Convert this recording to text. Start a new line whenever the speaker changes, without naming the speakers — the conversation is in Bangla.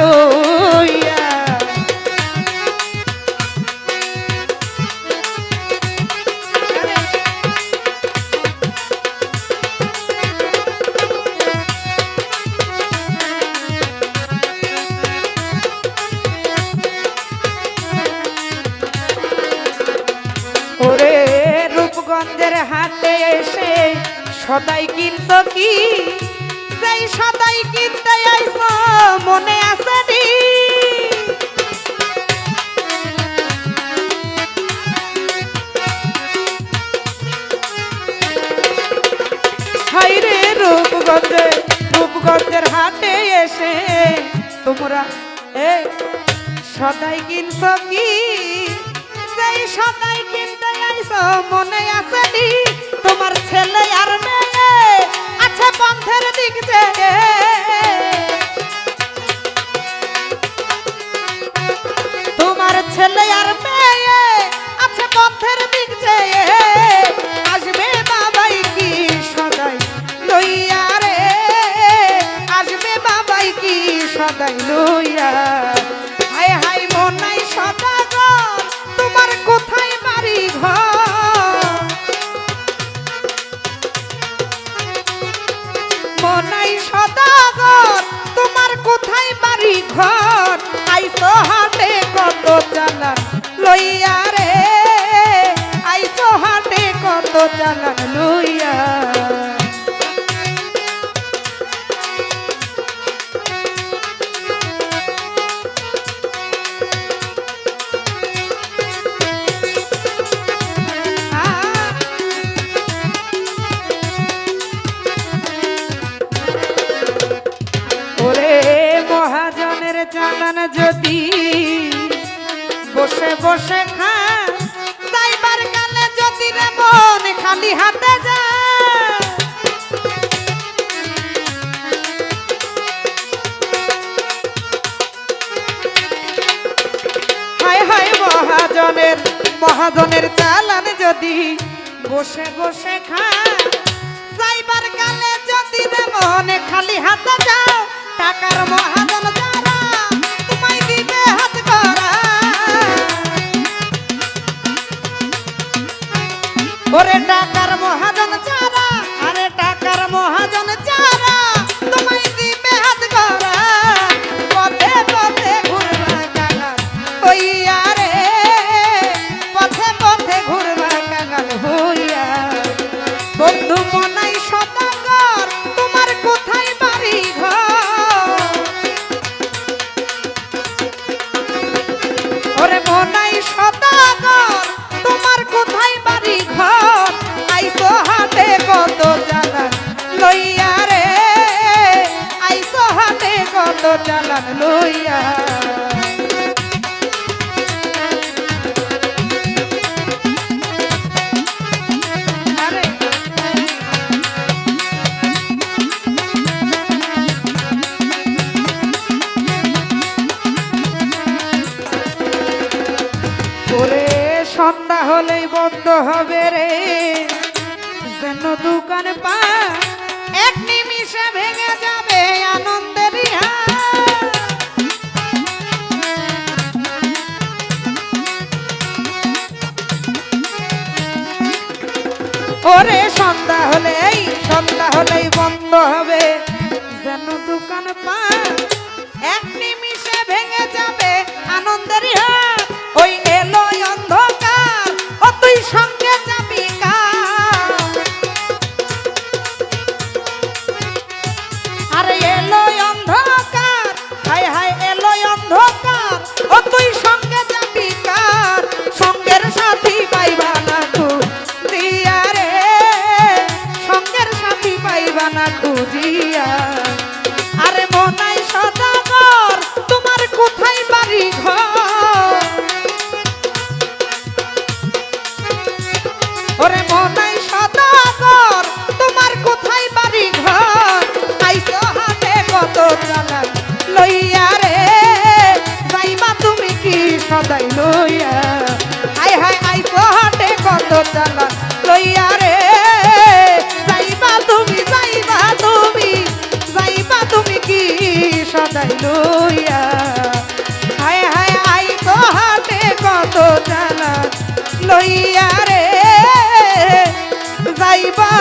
লইয়া। ওরে রূপগঞ্জের হাটে এসে সদাই কিনত কি, সেই সদাই কিনতে আইছ মনে আছে নি? হাইরে রূপগঞ্জের হাটে এসে তোমরা সদাই কিনত কি, সেই সদাই কিনতে আইছ মনে আছে নি? তোমার ছেলে আর মেয়ে আছে পন্থের দিক চেয়ে, তোমার ছেলে আর মেয়ে আছে পন্থের দিক চেয়ে, আসবে বাবাই কি সদাই লইয়া রে, আসবে বাবাই কি সদাই লইয়া। হায় হায় মনাই সদাগর তোমার কোথায় বাড়ি ঘর, মনাই সদাগর তোমার কোথায় বাড়ি ঘর, আইছো হাটে কত চালান লইয়া রে, আইছো হাটে কত চালান লইয়া। চালান যদি বসে বসে খা, যাইবার কালে যদি রে মন খালি হাতে যা, হায় হায় মহাজনের চালান যদি বসে বসে খা, যাইবার কালে যদি রে মন খালি হাতে যাও, টাকার মহাজন ওরে টাকার মহাজন চারা, আরে টাকার মহাজন চারা তোমায় দিবে হাত গড়া, পথে পথে ঘুরবা কাঙাল হইয়া রে, পথে পথে ঘুরবা কাঙাল হইয়া। বন্ধু মনাই সদাগর তোমার কোথায় বাড়ি ঘর, ওরে মনাই সদাগর তোমার কোথায় বাড়ি ঘর, আইছো হাটে কত চালান লইয়া রে, আইছো হাটে কত চালান লইয়া। সন্ধ্যা হলেই বন্ধ হবে রে যেন দোকান পা, এক নিমিষে ভেঙে যাবে আনন্দের ওরে সন্ধ্যা হলেই বন্ধ হবে যেন দোকান পা, এক নিমিষে ভেঙে যাবে আনন্দের হাট। ওই এলো অন্ধকার ও তুই সঙ্গে যাবি কার, আরে এলো অন্ধকার, হায় হায় এলো অন্ধকার ও তুই সঙ্গে যাবি কার, সঙ্গের সাথী পাইবা না খুঁজিয়া রে, সঙ্গের সাথী পাইবা না খুঁজিয়া। আরে মনাই সদাগর তোমার কোথায় বাড়ি ঘর, ওরে মনাই সদাগর তোমার কোথায় বাড়ি ঘর, আইছো হাটে কত চালান লইয়া রে, যাইবা তুমি কি সদাই লইয়া। হায় হায় আইছো হাটে কত চালান লইয়া রে, যাইবা তুমি কি সদাই জ্বালাই লইয়া হায় হায় আইছো হাতে কত জ্বালা লইয়া রে যাইবা